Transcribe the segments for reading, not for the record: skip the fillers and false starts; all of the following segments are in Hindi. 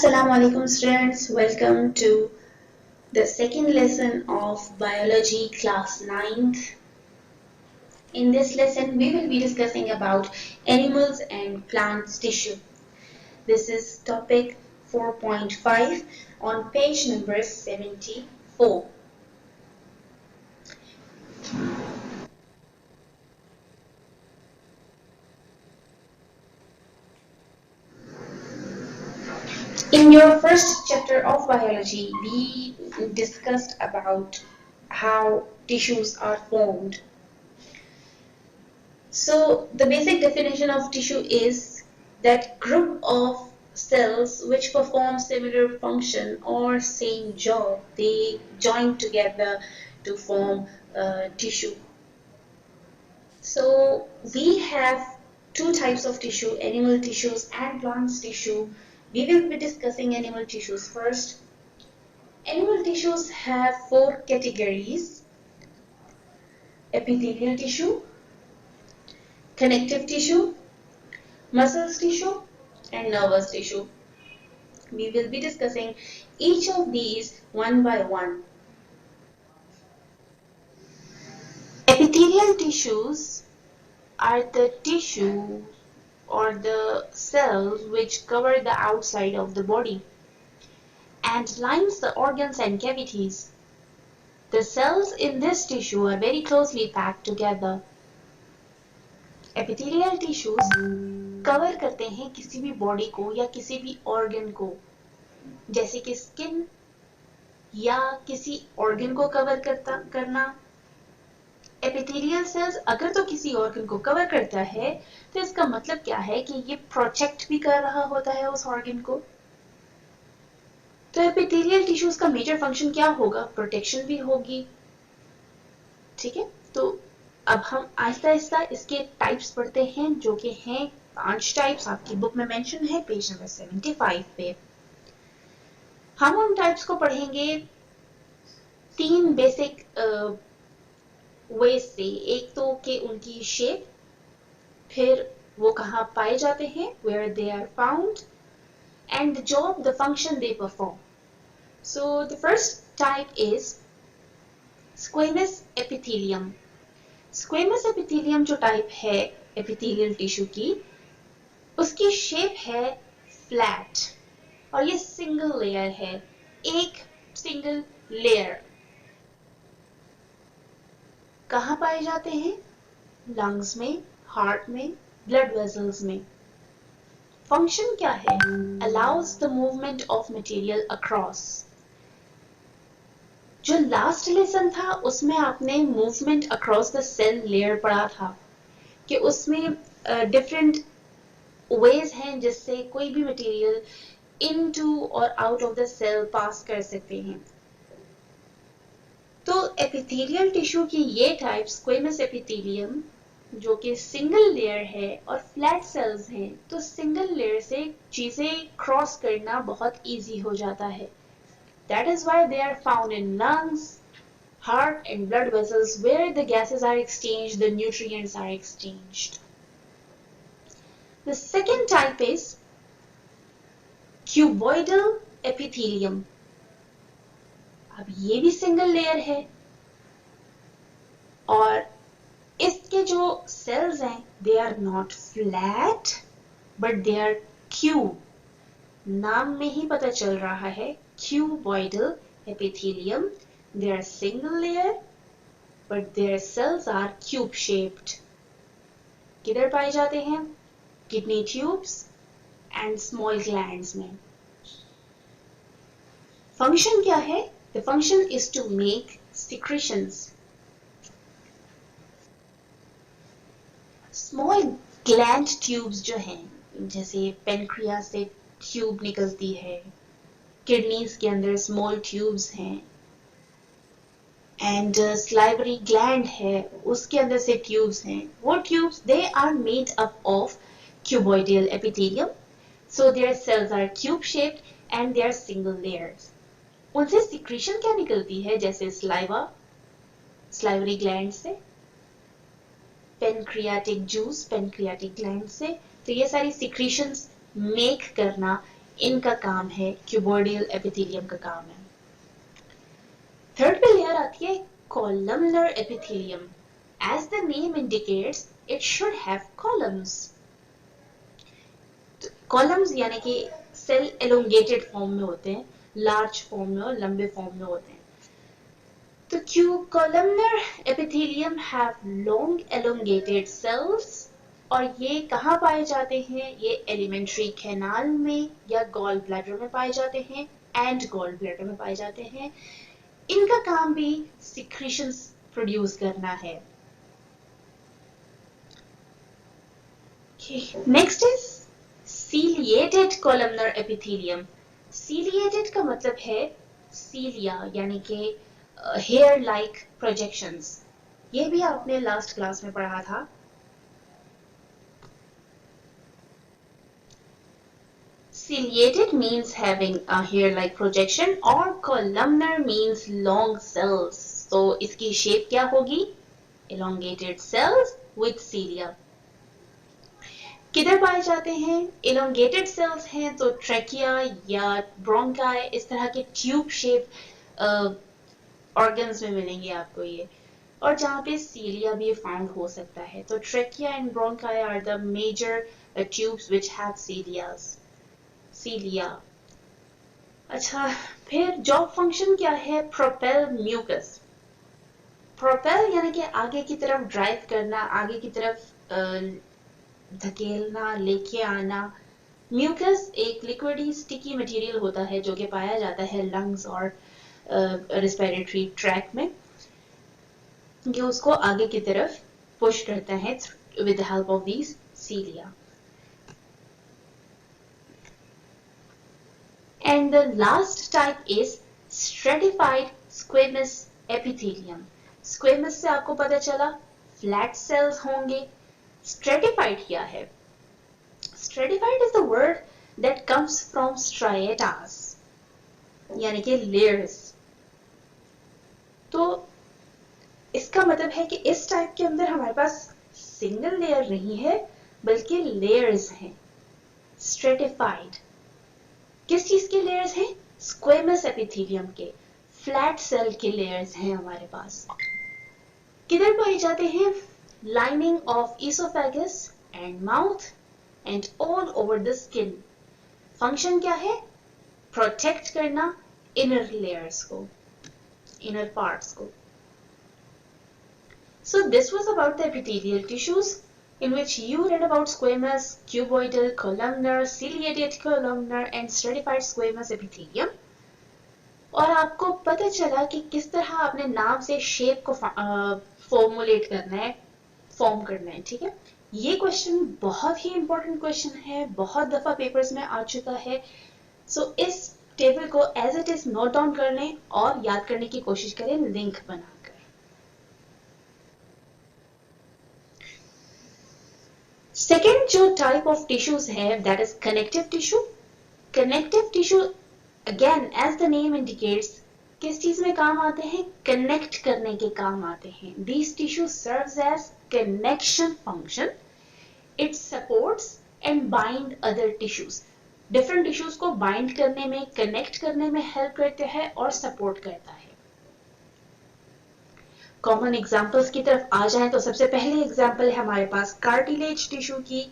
Assalamu alaikum students, welcome to the second lesson of biology class 9th. In this lesson we will be discussing about animals and plants tissue. This is topic 4.5 on page number 74. In your first chapter of biology, we discussed about how tissues are formed. So the basic definition of tissue is that group of cells which perform similar function or same job, they join together to form tissue. So we have two types of tissue, animal tissues and plants tissue. We will be discussing animal tissues first. Animal tissues have four categories: epithelial tissue, connective tissue, muscles tissue, and nervous tissue. We will be discussing each of these one by one. Epithelial tissues are the tissue or the cells which cover the outside of the body and lines the organs and cavities. The cells in this tissue are very closely packed together. Epithelial tissues cover करते हैं किसी भी बॉडी को या किसी भी ऑर्गन को, जैसे कि स्किन या किसी ऑर्गन को कवर करना. एपिथेलियल सेल्स अगर तो किसी ऑर्गन को कवर करता है तो इसका मतलब क्या है कि ये प्रोटेक्ट भी कर रहा होता है उस ऑर्गन को. तो एपिथेलियल टिश्यूज का मेजर फंक्शन क्या होगा? प्रोटेक्शन भी होगी. ठीक है, तो अब हम आहिस्ता आहिस्ता इसके टाइप्स पढ़ते हैं, जो कि हैं 5 टाइप्स. आपकी बुक में मेंशन है पेज नंबर 75 पे. हम उन टाइप्स को पढ़ेंगे 3 बेसिक वेज से. एक तो कि उनकी शेप, फिर वो कहाँ पाए जाते हैं, where they are found, and the job, the function they perform. So the first type is squamous epithelium. Squamous epithelium जो टाइप है epithelial टिश्यू की, उसकी शेप है फ्लैट और ये सिंगल लेयर है, एक सिंगल लेयर. कहाँ पाए जाते हैं? लंग्स में, हार्ट में, ब्लड वेसल्स में. फंक्शन क्या है? Allows the movement of material across. जो लास्ट लेसन था उसमें आपने movement across the cell layer पढ़ा था कि उसमें डिफरेंट वेज हैं जिससे कोई भी मटेरियल इनटू और आउट ऑफ द सेल पास कर सकते हैं. तो एपिथेलियल टिश्यू की ये टाइप स्क्वेमस एपिथेलियम जो कि सिंगल लेयर है और फ्लैट सेल्स हैं, तो सिंगल लेयर से चीजें क्रॉस करना बहुत इजी हो जाता है. That is why they are found in lungs, heart and blood vessels where the gases are exchanged, the nutrients are exchanged. The second type is cuboidal epithelium. अब ये भी सिंगल लेयर है और इसके जो सेल्स हैं they are not flat but they are cube. नाम में ही पता चल रहा है cuboidal epithelium. They are single layer but their cells are cube shaped. किधर पाए जाते हैं? Kidney tubes and small glands में. फंक्शन क्या है? The function is to make secretions. Small gland tubes जो हैं, जैसे पेनक्रियास से ट्यूब निकलती है, किडनीज के अंदर स्मॉल ट्यूब्स हैं, एंड salivary gland है उसके अंदर से ट्यूब्स हैं. वो tubes they are made up of cuboidal epithelium. So their cells are cube shaped and they are single layers. उनसे सिक्रीशन क्या निकलती है? जैसे स्लाइवा, स्लाइवरी ग्लैंड से, पेनक्रियाटिक जूस, पेनक्रियाटिक ग्लैंड से. तो ये सारी सिक्रीशंस मेक करना इनका काम है, क्यूबॉइडल एपिथेलियम का काम है। थर्ड पे लेयर आती है columnar epithelium. As the name indicates, it should have columns. Columns यानी कि सेल एलोंगेटेड फॉर्म में होते हैं, लार्ज फॉर्म में और लंबे फॉर्म में होते हैं। तो columnar epithelium have long elongated cells, और ये कहाँ पाए जाते हैं? ये एलिमेंट्री कैनाल में या गॉल ब्लैडर में पाए जाते हैं, एंड गॉल ब्लैडर में पाए जाते हैं। इनका काम भी सिक्रीशंस प्रोड्यूस करना है। Next is ciliated columnar epithelium. Ciliated का मतलब है cilia यानी कि hair like projections. ये भी आपने लास्ट क्लास में पढ़ा था। Ciliated means having a hair like projection और columnar means long cells. तो इसकी शेप क्या होगी? Elongated cells with cilia. किधर पाए जाते हैं? इलोंगेटेड सेल्स हैं तो ट्रेकिया या ब्रोंकाई, इस तरह के ट्यूब शेप ऑर्गन्स में मिलेंगे आपको ये, और जहाँ पे सीलिया भी फाउंड हो सकता है। तो trachea and bronchi are the major tubes which have cilia. अच्छा, फिर जॉब फंक्शन क्या है? Propel mucus. प्रोपेल यानी कि आगे की तरफ ड्राइव करना, आगे की तरफ धकेलना, लेके आना। म्यूकस एक लिक्विडी स्टिकी मटेरियल होता है जो कि पाया जाता है लंग्स और रेस्पिरेटरी ट्रैक में, ये उसको आगे की तरफ पुश करता है with the help of these cilia. And the last type is stratified squamous epithelium. Squamous से आपको पता चला फ्लैट सेल्स होंगे। Stratified क्या है? Stratified is the word that comes from striatas, यानी कि layers। तो इसका मतलब है कि इस टाइप के अंदर हमारे पास सिंगल लेयर नहीं है बल्कि लेयर्स हैं। Stratified किस चीज के लेयर्स हैं? स्क्वेमस एपिथेलियम के, फ्लैट सेल के लेयर्स हैं हमारे पास। किधर पाए जाते हैं? Lining of esophagus and mouth and all over the skin. Function क्या है? Protect करना inner layers को, inner parts को। So this was about the epithelial tissues in which you read about squamous, cuboidal, columnar, ciliated columnar and stratified squamous epithelium. और आपको पता चला कि किस तरह अपने नाम से शेप को फॉर्मुलेट करना है, फॉर्म करना है। ठीक है, ये क्वेश्चन बहुत ही इंपॉर्टेंट क्वेश्चन है, बहुत दफा पेपर्स में आ चुका है। सो इस टेबल को as it is note down कर लें और याद करने की कोशिश करें लिंक बनाकर। सेकेंड जो टाइप ऑफ टिश्यूज है that is connective tissue. Connective tissue again as the name indicates किस चीज में काम आते हैं? कनेक्ट करने के काम आते हैं। These tissues serves as connection function. It supports and bind other tissues. Different tissues को bind करने में, connect करने में help करते हैं और support करता है। Common examples की तरफ आ जाएं तो सबसे पहले example है हमारे पास cartilage tissue की।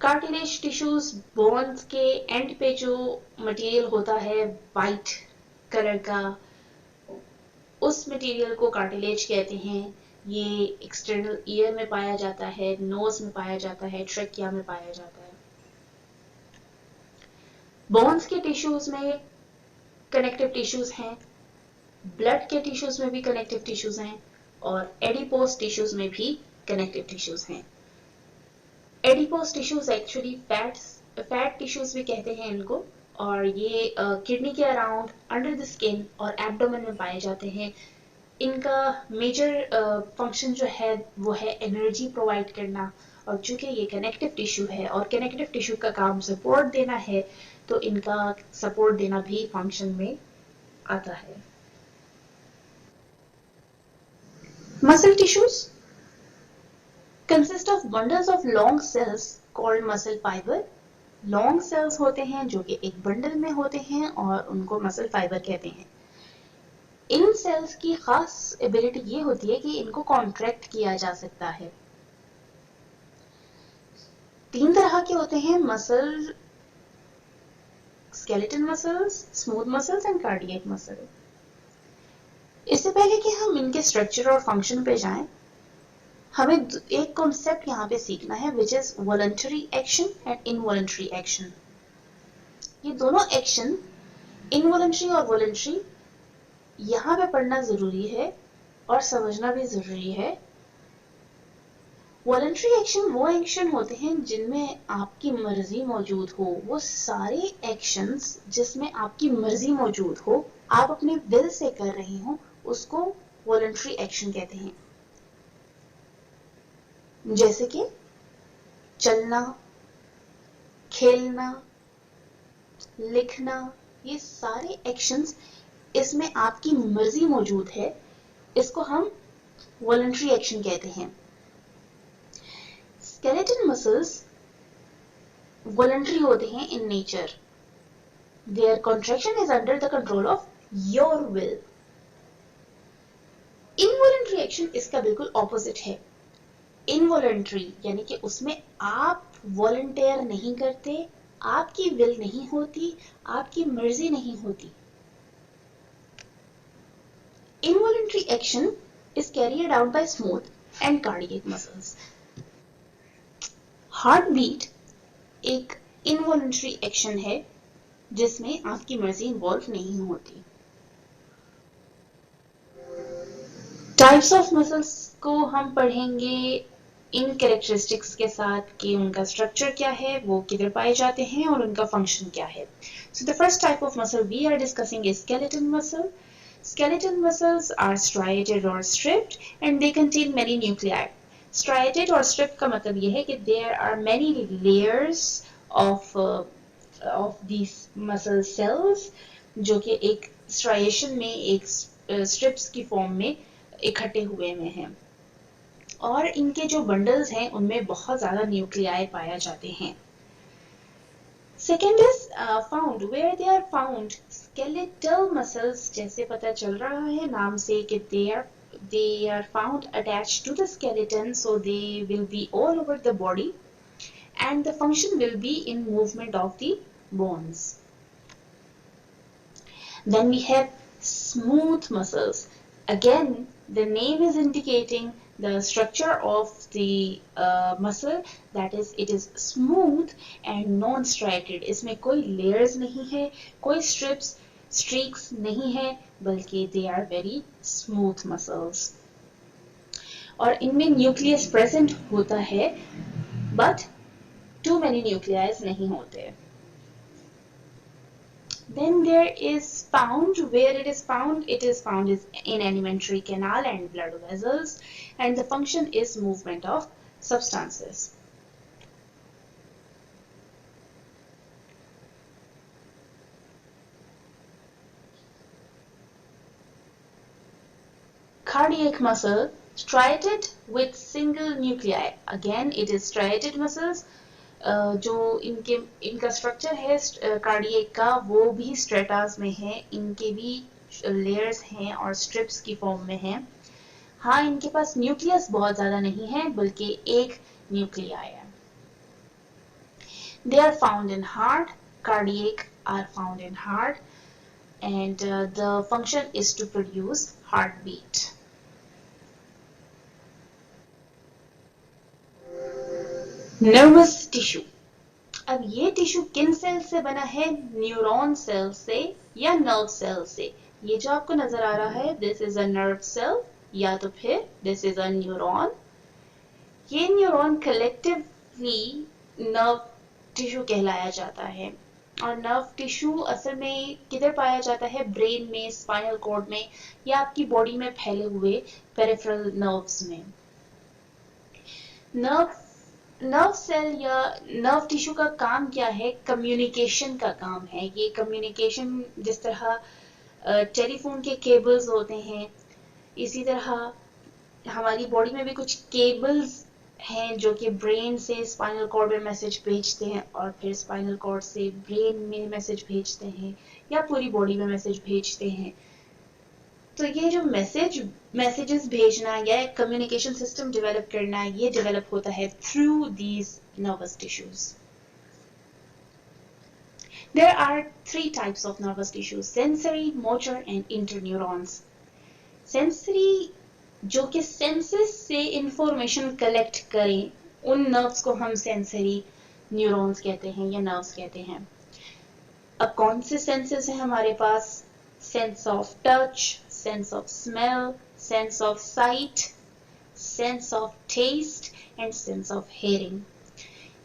Cartilage tissues bones के end पे जो material होता है white कलर का, उस मटेरियल को कार्टिलेज कहते हैं। ये एक्सटर्नल ईयर में पाया जाता है, नोज में पाया जाता है, ट्रेकिया में पाया जाता है। बोन्स के टिश्यूज में कनेक्टिव टिश्यूज हैं, ब्लड के टिश्यूज में भी कनेक्टिव टिश्यूज हैं और एडिपोज टिश्यूज में भी कनेक्टिव टिश्यूज हैं। Adipose tissues actually fat tissues भी कहते हैं इनको, और ये किडनी के अराउंड, अंडर द स्किन और एब्डोमेन में पाए जाते हैं। इनका मेजर फंक्शन जो है वो है एनर्जी प्रोवाइड करना, और चूंकि ये कनेक्टिव टिश्यू है और कनेक्टिव टिश्यू का काम सपोर्ट देना है तो इनका सपोर्ट देना भी फंक्शन में आता है। Muscle tissues consist of bundles of long cells called muscle fiber. Long cells होते हैं जो कि एक बंडल में होते हैं और उनको मसल फाइबर कहते हैं। इन सेल्स की खास एबिलिटी ये होती है कि इनको कॉन्ट्रैक्ट किया जा सकता है। 3 तरह के होते हैं muscle, skeleton muscles, smooth muscles and cardiac muscle. इससे पहले कि हम इनके स्ट्रक्चर और फंक्शन पे जाएं, हमें एक कॉन्सेप्ट यहाँ पे सीखना है which is voluntary action and involuntary action. ये दोनों एक्शन इनवॉलंटरी और वॉलंटरी यहाँ पे पढ़ना जरूरी है और समझना भी जरूरी है। वॉलंटरी एक्शन वो एक्शन होते हैं जिनमें आपकी मर्जी मौजूद हो। वो सारे एक्शंस जिसमें आपकी मर्जी मौजूद हो, आप अपने दिल से कर रहे हो, उसको वॉलंटरी एक्शन कहते हैं। जैसे कि चलना, खेलना, लिखना, ये सारे एक्शंस इसमें आपकी मर्जी मौजूद है, इसको हम वॉलंटरी एक्शन कहते हैं। स्केलेटन मसल्स वॉलंटरी होते हैं in nature. Their contraction is under the control of your will. Involuntary action इसका बिल्कुल ऑपोजिट है। Involuntary यानी कि उसमें आप वॉलंटियर नहीं करते, आपकी विल नहीं होती, आपकी मर्जी नहीं होती। Involuntary action is carried out by smooth and cardiac muscles. Heartbeat एक involuntary action है जिसमें आपकी मर्जी इन्वॉल्व नहीं होती। टाइप्स ऑफ मसल्स को हम पढ़ेंगे इन कैरेक्टरिस्टिक्स के साथ कि उनका स्ट्रक्चर क्या है, वो किधर पाए जाते हैं और उनका फंक्शन क्या है। So the first type of muscle we are discussing is skeleton muscle. Skeletal muscles are striated or stripped and they contain many nuclei. Striated or stripped का मतलब ये है कि there are many layers of these muscle cells जो कि एक striation में, एक strips की फॉर्म में इकट्ठे हुए में हैं, और इनके जो बंडल्स हैं उनमें बहुत ज़्यादा न्यूक्लियाई पाए जाते हैं। Second is found where they are found skeletal muscles, जैसे पता चल रहा है नाम से कि they are found attached to the skeleton, so they will be all over the body and the function will be in movement of the bones. Then we have smooth muscles. Again, the name is indicating the structure of the muscle, that is it is smooth and non-striated. इसमें कोई layers नहीं है, कोई strips, streaks नहीं है, बल्कि they are very smooth muscles. और इनमें nucleus present होता है, but too many nuclei नहीं होते. Then there is found, where it is found is in alimentary canal and blood vessels, and the function is movement of substances. Cardiac muscle, striated with single nuclei. Again it is striated muscles. जो इनका स्ट्रक्चर है कार्डियक का, वो भी स्ट्रेटास में है, इनके भी लेयर्स हैं और स्ट्रिप्स की फॉर्म में हैं। हाँ, इनके पास न्यूक्लियस बहुत ज्यादा नहीं है, बल्कि एक न्यूक्लियाई है। They are found in heart, cardiac are found in heart, and the function is to produce heartbeat. Nervous tissue. अब ये टिश्यू किन सेल से बना है? न्यूरॉन सेल से या नर्व सेल से। ये जो आपको नजर आ रहा है, this is a nerve cell या तो फिर दिस इज अ न्यूरॉन। ये न्यूरॉन कलेक्टिवली नर्व टिश्यू कहलाया जाता है। और नर्व टिश्यू असल में किधर पाया जाता है? ब्रेन में, स्पाइनल कॉर्ड में, या आपकी बॉडी में फैले हुए पेरिफेरल नर्व्स में। नर्व सेल या नर्व टिश्यू का काम क्या है? कम्युनिकेशन का काम है। ये कम्युनिकेशन, जिस तरह टेलीफोन के केबल्स होते हैं, इसी तरह हमारी बॉडी में भी कुछ केबल्स हैं जो कि ब्रेन से स्पाइनल कॉर्ड में मैसेज भेजते हैं और फिर स्पाइनल कॉर्ड से ब्रेन में मैसेज भेजते हैं या पूरी बॉडी में मैसेज भेजते हैं। तो ये जो मैसेजेस भेजना या कम्युनिकेशन सिस्टम डेवलप करना, ये डेवलप होता है through these nervous tissues. There are three types of nervous tissue: sensory, motor and interneurons. Sensory जो कि सेंसेस से इंफॉर्मेशन कलेक्ट करें, उन नर्व्स को हम सेंसरी न्यूरॉन्स कहते हैं या नर्व्स कहते हैं। अब कौन से सेंसेस हैं हमारे पास? Sense of touch, sense of smell, sense of sight, sense of taste and sense of hearing.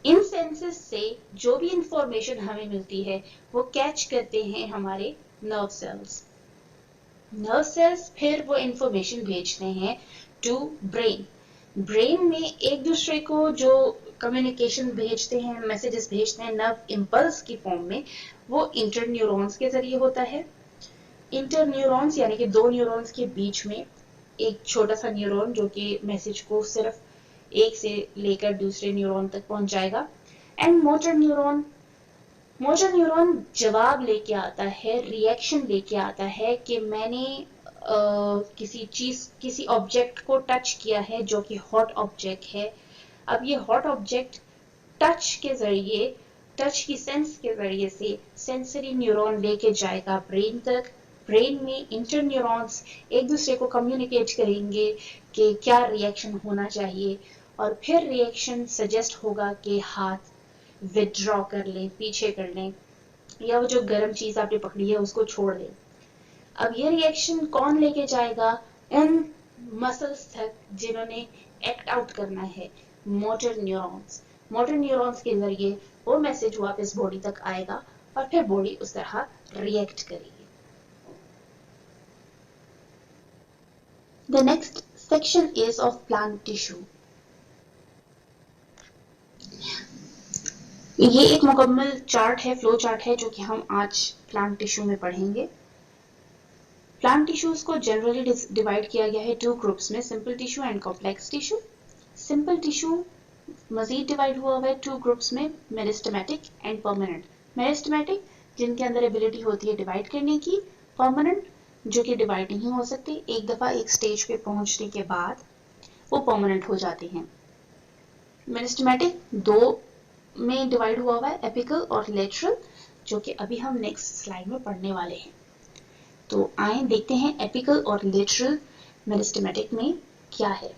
इन सेंसेस से जो भी इंफॉर्मेशन हमें मिलती है वो कैच करते हैं हमारे नर्व सेल्स। नर्व सेल्स फिर वो इंफॉर्मेशन भेजते हैं टू ब्रेन। ब्रेन में एक दूसरे को जो कम्युनिकेशन भेजते हैं, मैसेजेस भेजते हैं नर्व इंपल्स की फॉर्म में, वो इंटरन्यूरॉन्स के जरिए होता है। इंटरन्यूरॉन्स यानी कि दो न्यूरॉन्स के बीच में एक छोटा सा न्यूरॉन जो कि मैसेज को सिर्फ एक से लेकर दूसरे न्यूरॉन तक पहुंचाएगा। एंड मोटर न्यूरॉन जवाब लेके आता है, रिएक्शन लेके आता है कि मैंने किसी ऑब्जेक्ट को टच किया है जो कि हॉट ऑब्जेक्ट है। अब ये हॉट ऑब्जेक्ट टच की सेंस के जरिए से सेंसरी न्यूरॉन लेके जाएगा ब्रेन तक। ब्रेन में इंटरन्यूरॉन्स एक दूसरे को कम्युनिकेट करेंगे कि क्या रिएक्शन होना चाहिए और फिर रिएक्शन सजेस्ट होगा कि हाथ विथड्रॉ कर लें, पीछे कर लें, या वो जो गर्म चीज आपने पकड़ी है उसको छोड़ दें। अब ये रिएक्शन कौन लेके जाएगा? उन मसल्स तक जिन्होंने एक्ट आउट करना है, मोटर न्यूरॉन्स के जरिए वो मैसेज वापस बॉडी तक आएगा और फिर बॉडी उस तरह रिएक्ट करेगी। The next section is of plant tissue. ये एक मुकम्मल चार्ट है, फ्लो चार्ट है, जो कि हम आज प्लांट टिश्यू में पढ़ेंगे। प्लांट टिश्यूज को जनरली डिवाइड किया गया है टू ग्रुप्स में, simple tissue and complex tissue. Simple tissue मजीद डिवाइड हुआ है टू ग्रुप्स में, मेरिस्टेमेटिक एंड परमानेंट। मेरिस्टेमेटिक जिनके अंदर एबिलिटी होती है डिवाइड करने की, परमानेंट जो कि डिवाइड नहीं हो सकते, एक दफा एक स्टेज पे पहुंचने के बाद वो परमानेंट हो जाते हैं। मेरिस्टेमेटिक दो में डिवाइड हुआ है, एपिकल और लेटरल, जो कि अभी हम नेक्स्ट स्लाइड में पढ़ने वाले हैं। तो आए देखते हैं एपिकल और लेटरल मेरिस्टेमेटिक में क्या है।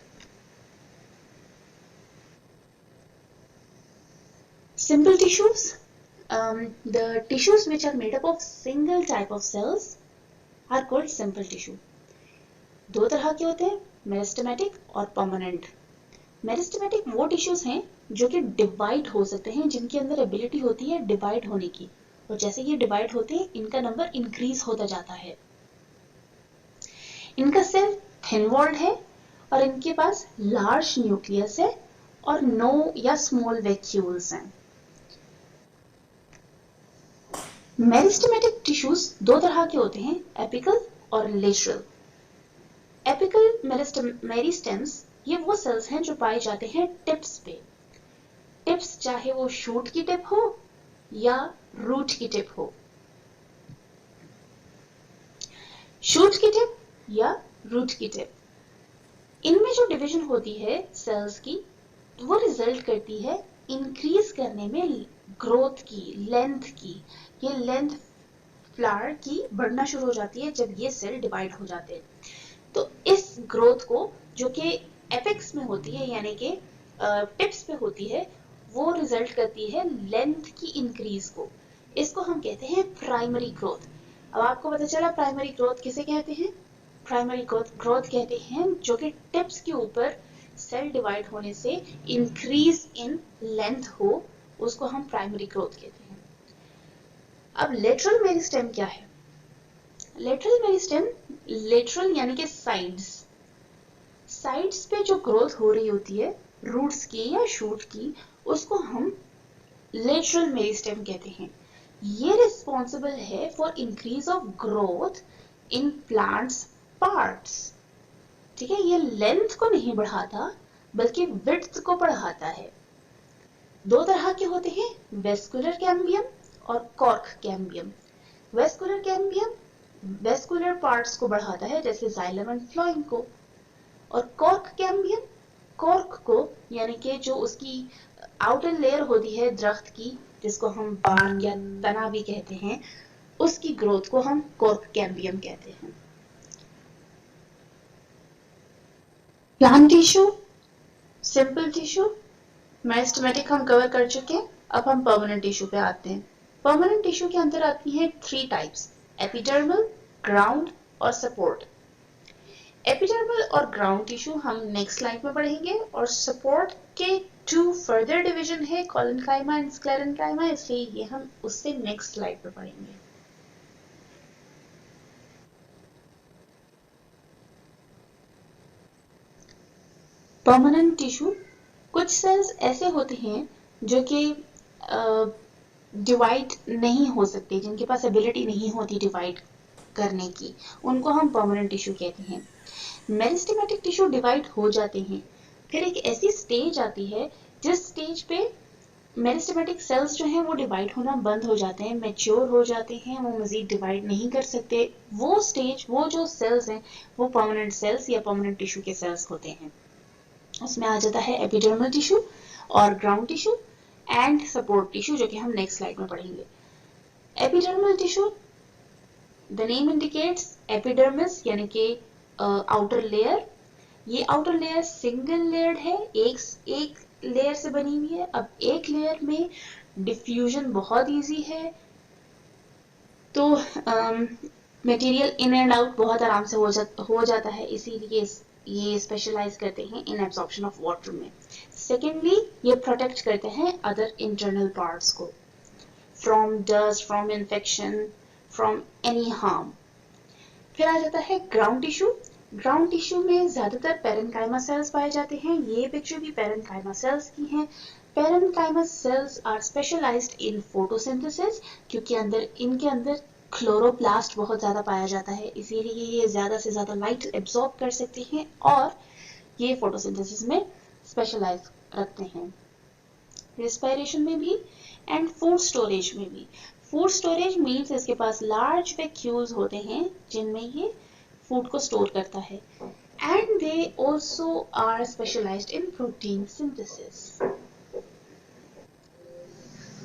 Simple tissues, the tissues which are made up of single type of cells are called simple tissue. दो तरह के होते हैं, मेरिस्टेमेटिक और परमानेंट। मेरिस्टेमेटिक वो टिश्यूज हैं जो कि डिवाइड हो सकते हैं, जिनके अंदर एबिलिटी होती है डिवाइड होने की, और जैसे ये डिवाइड होते हैं इनका नंबर इंक्रीज होता जाता है। इनका सेल थिन वॉल्ड है और इनके पास लार्ज न्यूक्लियस है और नो या स्मॉल वैक्यूल्स हैं। मेरिस्टेमेटिक टिश्यूज दो तरह के होते हैं, एपिकल और लेटरल। एपिकल मेरिस्टेम्स ये वो सेल्स हैं जो पाए जाते हैं टिप्स पे। टिप्स चाहे वो शूट की टिप हो या रूट की टिप हो। शूट की टिप या रूट की टिप, इनमें जो डिवीजन होती है सेल्स की, वो रिजल्ट करती है इंक्रीज करने में ग्रोथ की, लेंथ की। ये लेंथ फ्लावर की बढ़ना शुरू हो जाती है जब ये सेल डिवाइड हो जाते हैं। तो इस ग्रोथ को जो कि एपेक्स में होती है यानी कि टिप्स पे होती है, वो रिजल्ट करती है लेंथ की इंक्रीज को। इसको हम कहते हैं प्राइमरी ग्रोथ। अब आपको पता चला प्राइमरी ग्रोथ किसे कहते हैं? प्राइमरी ग्रोथ कहते हैं जो कि टिप्स के ऊपर सेल डिवाइड होने से इंक्रीज इन लेंथ हो, उसको हम प्राइमरी ग्रोथ कहते हैं। अब लेटरल मेरिस्टेम क्या है? लेटरल मेरिस्टेम, लेटरल यानी कि साइड्स पे जो ग्रोथ हो रही होती है रूट्स की या शूट की, उसको हम लेटरल मेरिस्टेम कहते हैं। ये रिस्पॉन्सिबल है for increase of growth in plants parts. ठीक है, ये लेंथ को नहीं बढ़ाता बल्कि विड्थ को बढ़ाता है। दो तरह के होते हैं, वेस्कुलर कैम्बियम और cork cambium. Vascular cambium vascular parts को बढ़ाता है, जैसे जाइलम एंड फ्लोएम को, और कॉर्क कैम्बियम कॉर्क को, यानी कि जो उसकी आउटर लेयर होती है दरख्त की, जिसको हम बार्क या तना भी कहते हैं, उसकी ग्रोथ को हम कॉर्क कैम्बियम कहते हैं। Plant tissue, simple tissue, meristematic हम कवर कर चुके हैं। अब हम परमानेंट टिश्यू पे आते हैं। परमानेंट टिश्यू के अंदर आती हैं 3 टाइप्स, एपिडर्मल, ग्राउंड और सपोर्ट। एपिडर्मल और ग्राउंड टिश्यू हम नेक्स्ट स्लाइड में पढ़ेंगे, और सपोर्ट के 2 फर्दर डिवीजन है, कोलेनकाइमा एंड स्क्लेरेनकाइमा, इसलिए ये हम उससे नेक्स्ट स्लाइड पे पढ़ेंगे। परमानेंट टिश्यू, कुछ सेल्स ऐसे होते हैं जो कि डिवाइड नहीं हो सकते, जिनके पास एबिलिटी नहीं होती डिवाइड करने की, उनको हम परमानेंट टिश्यू कहते हैं। मेरिस्टेमेटिक टिश्यू डिवाइड हो जाते हैं, फिर एक ऐसी स्टेज आती है जिस स्टेज पे मेरिस्टेमेटिक सेल्स जो हैं वो डिवाइड होना बंद हो जाते हैं, मैच्योर हो जाते हैं, वो मजीद डिवाइड नहीं कर सकते। वो स्टेज, वो जो सेल्स हैं, वो परमानेंट सेल्स या परमानेंट टिश्यू के सेल्स होते हैं। उसमें आ जाता है एपिडर्मल टिश्यू और ground tissue and support tissue, जो कि हम नेक्स्ट स्लाइड में पढ़ेंगे। Epidermal tissue, the name indicates, epidermis यानी कि आउटर लेयर। ये आउटर लेयर सिंगल लेयर्ड है, एक लेयर से बनी हुई है। अब एक लेयर में डिफ्यूजन बहुत इजी है, तो मटेरियल इन एंड आउट बहुत आराम से हो जाता है, इसीलिए ये स्पेशलाइज करते हैं इन एब्जॉर्प्शन ऑफ वाटर में। सेकेंडली, ये प्रोटेक्ट करते हैं अदर इंटरनल पार्ट्स को from dust, from infection, from any harm. फिर आ जाता है ग्राउंड टिश्यू। ग्राउंड टिश्यू में ज्यादातर पेरेन्काइमा सेल्स पाए जाते हैं। ये पिक्चर भी पेरेन्काइमा सेल्स की है। Parenchyma cells are specialised in photosynthesis, क्योंकि इनके अंदर क्लोरोप्लास्ट बहुत ज्यादा पाया जाता है, इसीलिए ये ज्यादा से ज्यादा लाइट एब्जॉर्ब कर सकते हैं और ये फोटोसिंथेसिस में स्पेशलाइज रखते हैं, रेस्पिरेशन में भी एंड फूड स्टोरेज में भी। फूड स्टोरेज मीन्स इसके पास लार्ज वैक्यूल्स होते हैं जिनमें ये फूड को स्टोर करता है, and they also are specialised in protein synthesis.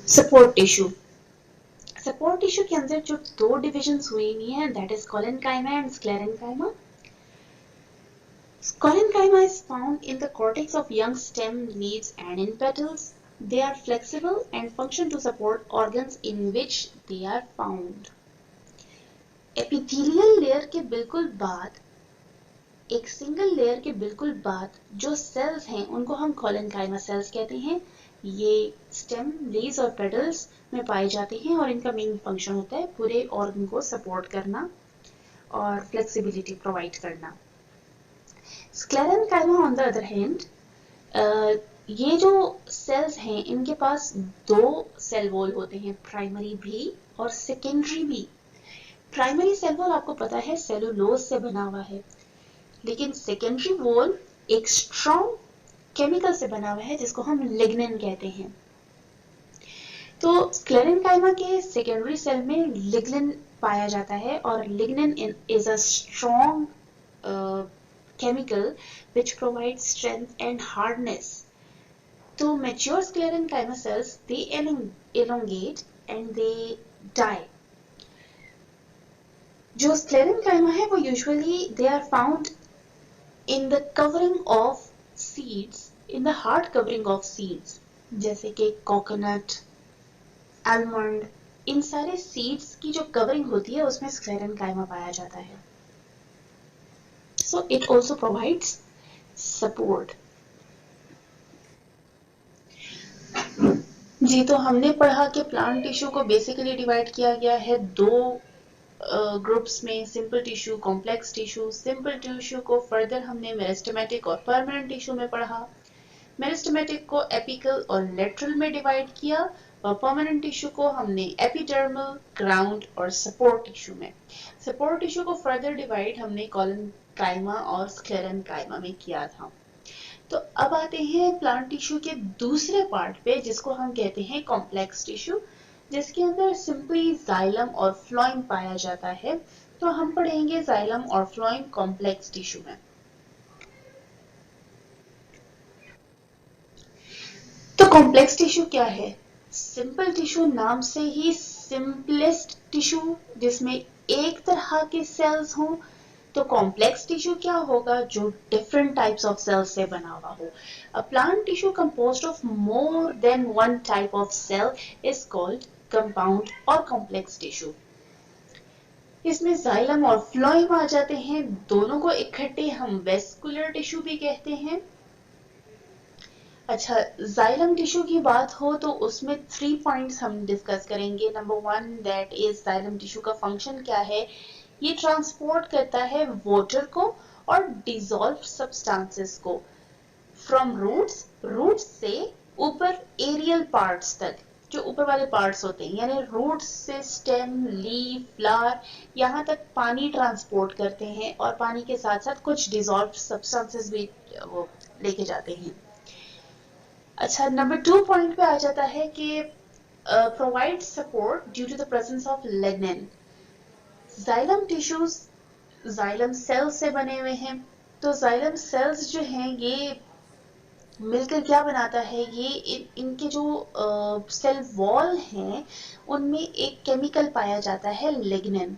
Support tissue, support tissue के अंदर जो 2 डिविजन्स हुई हुई हैं, that is collenchyma and sclerenchyma. Colenchyma is found in the cortex of young stem, leaves and in petals. They are flexible and function to support organs in which they are found. Epithelial layer के बिल्कुल बाद, एक सिंगल लेयर के बिल्कुल बाद जो सेल्स हैं उनको हम कोलेनकाइमा सेल्स कहते हैं। ये स्टेम, लीव्स और पेटल्स में पाए जाते हैं और इनका मेन फंक्शन होता है पूरे ऑर्गन को सपोर्ट करना और फ्लेक्सिबिलिटी प्रोवाइड करना। Sclerenchyma on the other hand, ये जो सेल्स हैं इनके पास 2 सेल वॉल होते हैं, प्राइमरी भी और सेकेंडरी भी। प्राइमरी सेल वॉल आपको पता है सेलुलोज से बना हुआ है, लेकिन सेकेंडरी वॉल एक स्ट्रॉन्ग केमिकल से बना हुआ है जिसको हम लिग्निन कहते हैं। तो स्क्लेरेनकाइमा के सेकेंडरी सेल में लिग्निन पाया जाता है और lignin is a strong chemical which provides strength and hardness. So mature sclerenchyma cells, they elongate and they die. जो sclerenchyma है वो usually they are found in the covering of seeds, in the hard covering of seeds, जैसे कि coconut, almond, इन सारे seeds की जो covering होती है उसमें sclerenchyma पाया जाता है। So it also provides support. जी, तो हमने पढ़ा कि प्लांट टिश्यू को बेसिकली डिवाइड किया गया है 2 ग्रुप्स में, simple tissue, complex tissue. Simple tissue को फर्दर हमने मेरिस्टेमेटिक और परमानेंट टिश्यू में पढ़ा। मेरिस्टेमेटिक को एपिकल और लेटरल में डिवाइड किया और परमानेंट टिश्यू को हमने एपिडर्मल, ग्राउंड और सपोर्ट टिश्यू में। सपोर्ट टिश्यू को फर्दर डिवाइड हमने कोलेनकाइमा और स्क्लेरेनकाइमा में किया था। तो अब आते हैं प्लांट टिश्यू के दूसरे पार्ट पे, जिसको हम कहते हैं कॉम्प्लेक्स टिश्यू, जिसके अंदर सिंपली जाइलम और फ्लोएम पाया जाता है। तो हम पढ़ेंगे जाइलम और फ्लोएम कॉम्प्लेक्स टिश्यू में। तो कॉम्प्लेक्स टिश्यू क्या है? सिंपल टिश्यू नाम से ही सिंपलेस्ट टिश्यू, जिसमें एक तरह के सेल्स हों। तो कॉम्प्लेक्स टिश्यू क्या होगा? जो डिफरेंट टाइप्स ऑफ सेल्स से बना हुआ हो। A plant tissue composed of more than one type of cell is called compound और कॉम्प्लेक्स टिश्यू। इसमें जाइलम और फ्लोएम आ जाते हैं, दोनों को इकट्ठे हम वेस्कुलर टिश्यू भी कहते हैं। अच्छा, जाइलम टिश्यू की बात हो तो उसमें 3 पॉइंट्स हम डिस्कस करेंगे। Number 1 that is xylem tissue का फंक्शन क्या है? ये ट्रांसपोर्ट करता है वाटर को और डिसॉल्व सब्सटेंसेस को फ्रॉम रूट्स से ऊपर एरियल पार्ट्स तक, जो ऊपर वाले पार्ट्स होते हैं, यानी रूट्स से स्टेम, लीफ, फ्लावर, यहाँ तक पानी ट्रांसपोर्ट करते हैं और पानी के साथ साथ कुछ डिसॉल्व सब्सटेंसेस भी वो लेके जाते हैं। अच्छा, नंबर 2 पॉइंट पे आ जाता है कि provide support due to the presence of lignin. Xylem tissues xylem cells से बने हुए हैं। तो जाइलम सेल्स जो हैं ये मिलकर क्या बनाता है? ये इनके जो सेल वॉल हैं उनमें एक केमिकल पाया जाता है लिग्निन।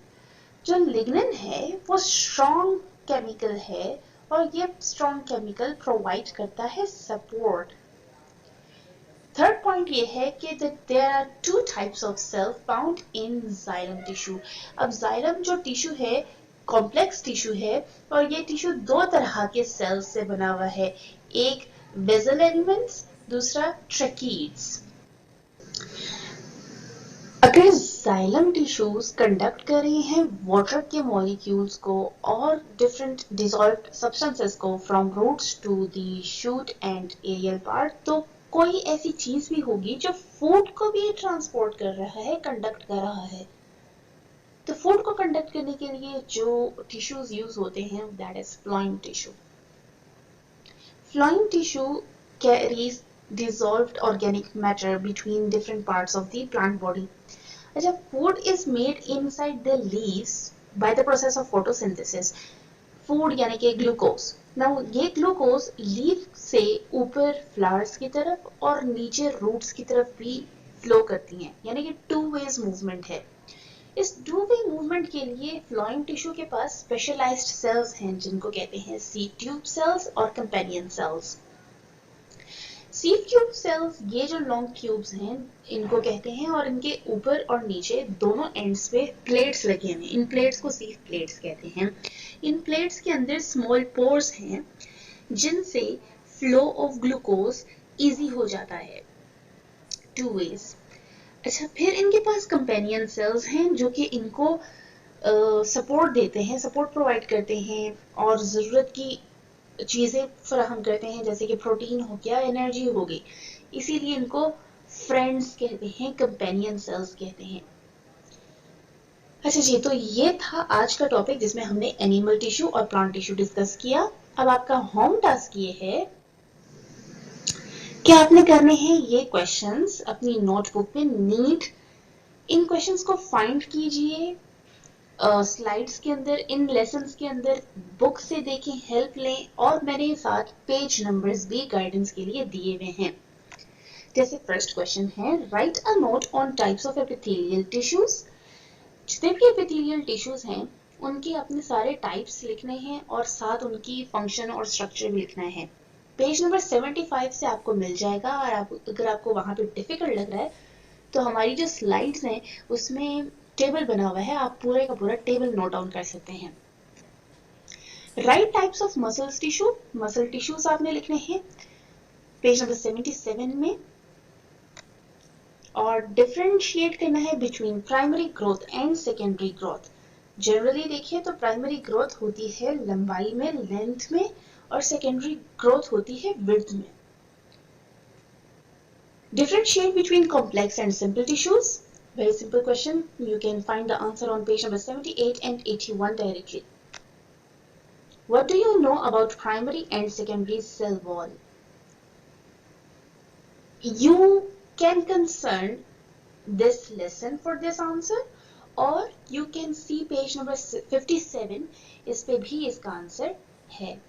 जो लिग्निन है वो स्ट्रॉन्ग केमिकल है और ये स्ट्रॉन्ग केमिकल प्रोवाइड करता है सपोर्ट। थर्ड पॉइंट ये है कि there are 2 types of cells found in xylem tissue. अब जाइलम जो टिश्यू है कॉम्प्लेक्स टिश्यू है और ये टिश्यू 2 तरह के सेल्स से बना हुआ है, एक बेसल एलिमेंट्स, दूसरा ट्रैकीड्स। अगर जाइलम टिश्यूज कंडक्ट कर रहे हैं वाटर के मॉलिक्यूल्स को और डिफरेंट डिसॉल्व्ड सब्सटेंसेस को from roots to the shoot and aerial part, तो कोई ऐसी चीज भी होगी जो फूड को भी ट्रांसपोर्ट कर रहा है, कंडक्ट कर रहा है। तो फूड को कंडक्ट करने के लिए जो टिश्यूज यूज होते हैं that is phloem tissue. Phloem tissue carries dissolved organic matter between different parts of the plant body. अच्छा, food is made inside the leaves by the process of photosynthesis. Food यानी कि ग्लूकोज। Now ये ग्लूकोज लीफ से ऊपर फ्लावर्स की तरफ और नीचे रूट्स की तरफ भी फ्लो करती हैं, यानी कि 2 ways मूवमेंट है। इस 2 way मूवमेंट के लिए फ्लोएम टिश्यू के पास स्पेशलाइज्ड सेल्स हैं जिनको कहते हैं सीड ट्यूब सेल्स और companion cells. Seed tube cells ये जो लॉन्ग ट्यूब्स हैं इनको कहते हैं और इनके ऊपर और नीचे दोनों एंड्स पे प्लेट्स लगे हुए हैं। इन प्लेट्स को सीड प्लेट्स कहते हैं। इन प्लेट्स के अंदर स्मॉल पोर्स हैं जिनसे फ्लो ऑफ ग्लूकोज इजी हो जाता है 2 ways। अच्छा, फिर इनके पास कंपेनियन सेल्स हैं जो कि इनको सपोर्ट देते हैं, सपोर्ट प्रोवाइड करते हैं और ज़रूरत की चीज़ें फराहम करते हैं, जैसे कि प्रोटीन हो गया, एनर्जी हो गई। इसीलिए इनको फ्रेंड्स कहते हैं, कंपेनियन सेल्स कहते हैं। अच्छा जी, तो ये था आज का टॉपिक जिसमें हमने एनिमल टिश्यू और प्लांट टिश्यू डिस्कस किया। अब आपका होम टास्क ये है कि आपने करने हैं ये क्वेश्चंस अपनी नोटबुक में नीट। इन क्वेश्चंस को फाइंड कीजिए स्लाइड्स के अंदर, इन लेसन्स के अंदर, बुक से देखें, हेल्प लें और मेरे साथ पेज नंबर्स भी गाइडेंस के लिए दिए हुए हैं। जैसे फर्स्ट क्वेश्चन है, right a note on types of epithelial tissues. जितने भी एपिथेलियल टिश्यूज हैं उनके अपने सारे टाइप्स लिखने हैं और साथ उनकी फंक्शन और स्ट्रक्चर भी लिखना है। पेज नंबर 75 से आपको मिल जाएगा। और अगर आपको वहां पे डिफिकल्ट लग रहा है तो हमारी जो स्लाइड्स हैं उसमें टेबल बना हुआ है, आप पूरे का पूरा टेबल नोट डाउन कर सकते हैं। Right types of muscles tissue, muscle tissues आपने लिखने हैं पेज नंबर 77 में। और डिफरेंशिएट करना है between primary growth and secondary growth. Generally देखिए तो प्राइमरी ग्रोथ होती है लंबाई में, लेंथ में, और सेकेंडरी ग्रोथ होती है विड्थ में। Differentiate between complex and simple tissues. Very simple question. You can find the answer on page number 78 and 81 directly. What do you know about primary and secondary cell wall? You can concern this lesson for this answer, और you can see page number 57, इस पे भी इसका आंसर है.